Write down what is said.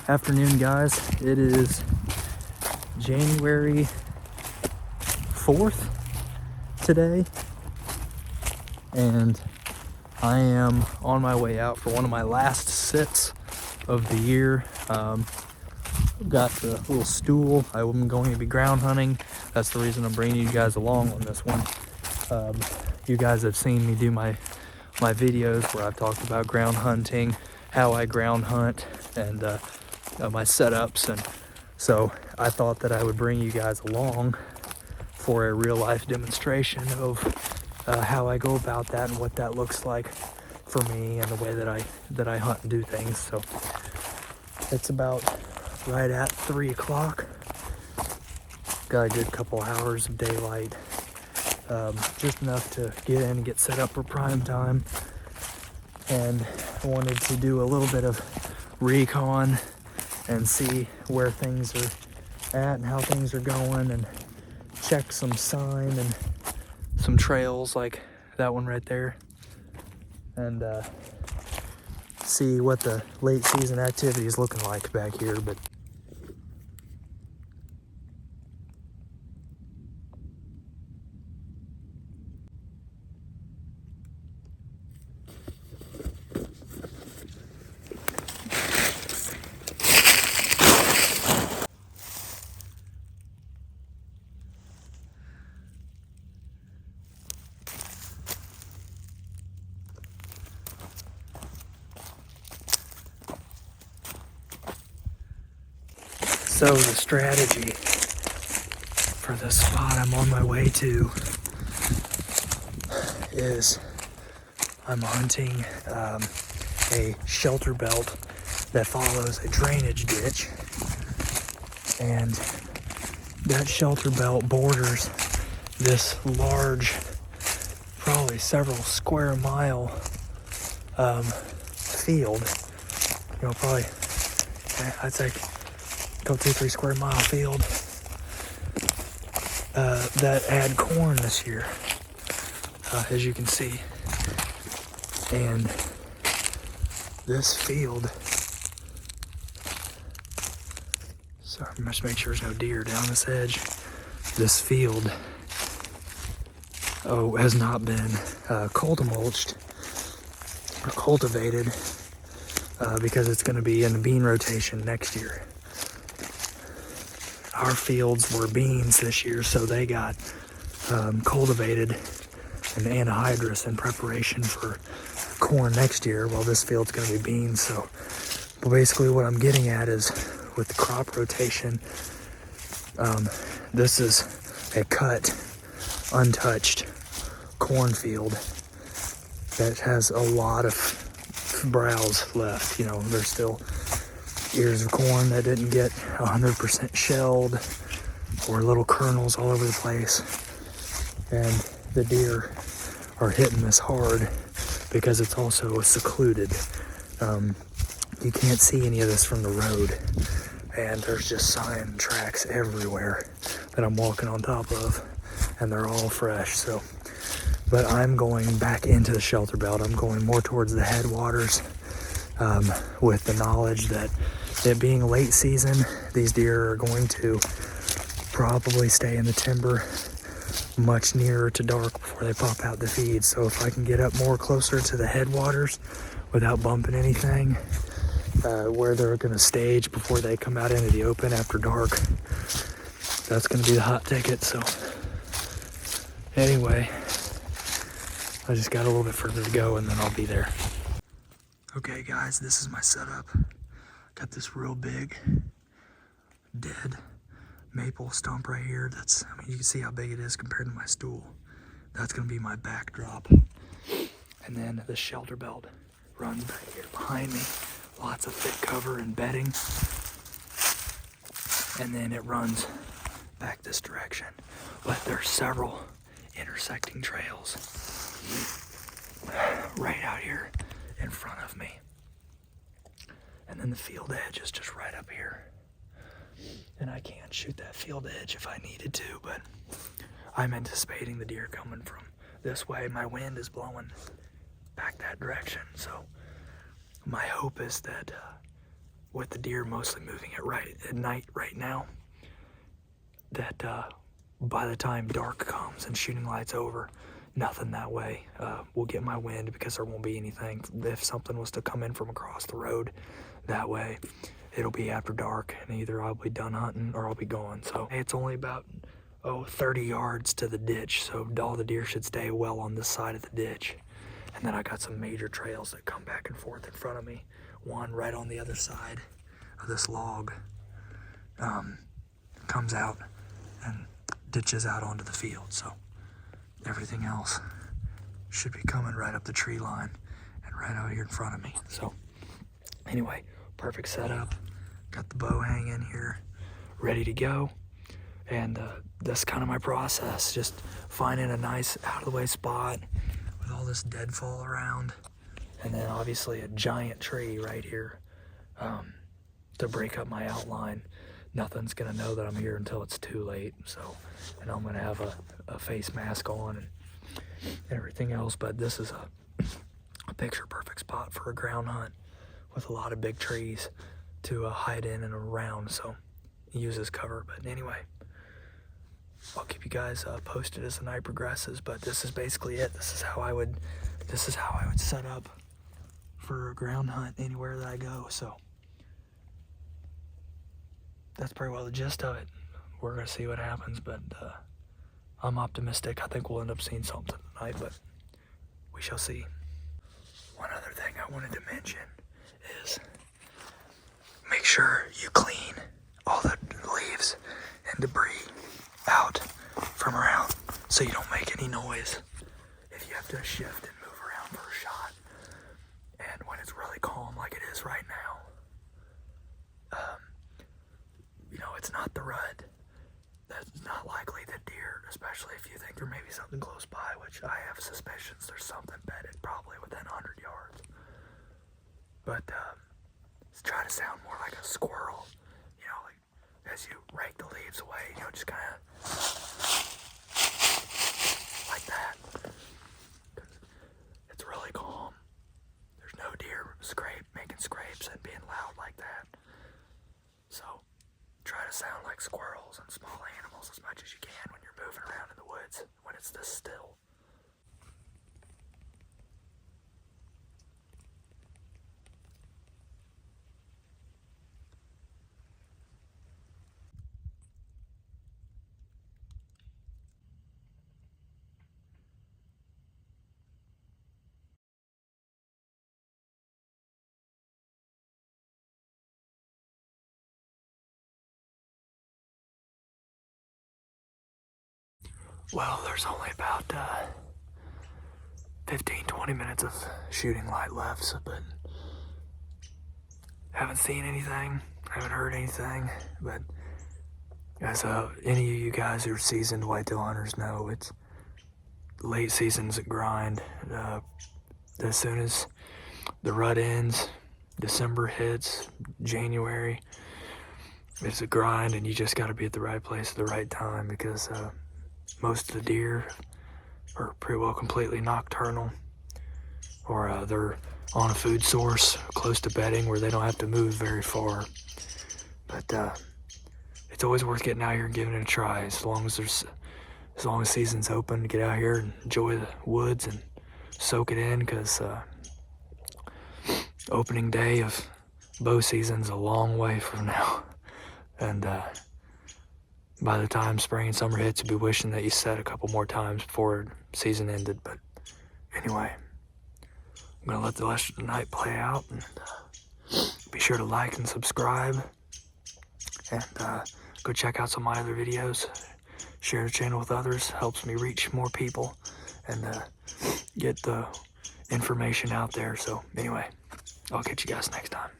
Afternoon, guys. It is January 4th today, and I am on my way out for one of my last sits of the year. I've got the little stool. I'm going to be ground hunting. That's the reason I'm bringing you guys along on this one. You guys have seen me do my videos where I've talked about ground hunting, how I ground hunt, and my setups, and so I thought that I would bring you guys along for a real life demonstration of how I go about that and what that looks like for me and the way that I hunt and do things. So it's about right at 3 o'clock. Got a good couple hours of daylight, just enough to get in and get set up for prime time. And I wanted to do a little bit of recon and see where things are at and how things are going, and check some sign and some trails like that one right there, and see what the late season activity is looking like back here. But so the strategy for the spot I'm on my way to is I'm hunting a shelter belt that follows a drainage ditch, and that shelter belt borders this large, probably several square mile field. You know, probably I'd say go 2-3 square mile field that had corn this year, as you can see. And this field, so I must make sure there's no deer down this edge. This field has not been mulched or cultivated because it's going to be in the bean rotation next year. Our fields were beans this year, so they got cultivated and anhydrous in preparation for corn next year. Well, this field's going to be beans. So basically what I'm getting at is with the crop rotation, this is a cut, untouched cornfield that has a lot of browse left. You know, there's still ears of corn that didn't get 100% shelled, or little kernels all over the place. And the deer are hitting this hard because it's also secluded. You can't see any of this from the road, and there's just sign tracks everywhere that I'm walking on top of, and they're all fresh. So, but I'm going back into the shelter belt. I'm going more towards the headwaters, with the knowledge that it being late season, these deer are going to probably stay in the timber much nearer to dark before they pop out the feed. So if I can get up more closer to the headwaters without bumping anything, where they're going to stage before they come out into the open after dark, that's going to be the hot ticket. So anyway, I just got a little bit further to go and then I'll be there. Okay guys, this is my setup. Got this real big dead maple stump right here. I mean, you can see how big it is compared to my stool. That's gonna be my backdrop. And then the shelter belt runs back here behind me. Lots of thick cover and bedding. And then it runs back this direction. But there's several intersecting trails right out here in front of me. And then the field edge is just right up here. And I can shoot that field edge if I needed to, but I'm anticipating the deer coming from this way. My wind is blowing back that direction, so my hope is that with the deer mostly moving at night right now, that by the time dark comes and shooting light's over, nothing that way will get my wind, because there won't be anything. If something was to come in from across the road that way, it'll be after dark, and either I'll be done hunting or I'll be gone. So it's only about 30 yards to the ditch, so all the deer should stay well on this side of the ditch. And then I got some major trails that come back and forth in front of me. One right on the other side of this log comes out and ditches out onto the field. So everything else should be coming right up the tree line and right out here in front of me. So anyway, perfect setup. Got the bow hanging here, ready to go. And that's kind of my process, just finding a nice out-of-the-way spot with all this deadfall around, and then obviously a giant tree right here to break up my outline. Nothing's gonna know that I'm here until it's too late. So, and I'm gonna have a face mask on and everything else, but this is a picture perfect spot for a ground hunt with a lot of big trees to hide in and around, so use as cover. But anyway, I'll keep you guys posted as the night progresses, but this is basically it. This is how I would set up for a ground hunt anywhere that I go. So that's pretty well the gist of it. We're gonna see what happens, but I'm optimistic. I think we'll end up seeing something tonight, but we shall see. One other thing I wanted to mention is make sure you clean all the leaves and debris out from around so you don't make any noise if you have to shift and move around for a shot. And when it's really calm like it is right now, it's not the rut. That's not likely the deer, especially if you think there may be something close by, which I have suspicions there's something bedded probably within 100 yards. But let's try to sound more like a squirrel, like as you rake the leaves away, just kind of like that. 'Cause it's really calm. There's no deer making scrapes and being loud like that. So try to sound like squirrels and small animals as much as you can when you're moving around in the woods when it's this still. Well, there's only about 15-20 minutes of shooting light left, but haven't seen anything, haven't heard anything. But as any of you guys who are seasoned whitetail hunters know, it's late season's a grind. As soon as the rut ends, December hits, January, it's a grind, and you just got to be at the right place at the right time, because most of the deer are pretty well completely nocturnal, or they're on a food source close to bedding where they don't have to move very far. But it's always worth getting out here and giving it a try. As long as season's open, get out here and enjoy the woods and soak it in, because opening day of bow season's a long way from now. And by the time spring and summer hits, you'll be wishing that you set a couple more times before season ended. But anyway, I'm gonna let the rest of the night play out, and be sure to like and subscribe, and go check out some of my other videos. Share the channel with others, helps me reach more people and get the information out there. So anyway, I'll catch you guys next time.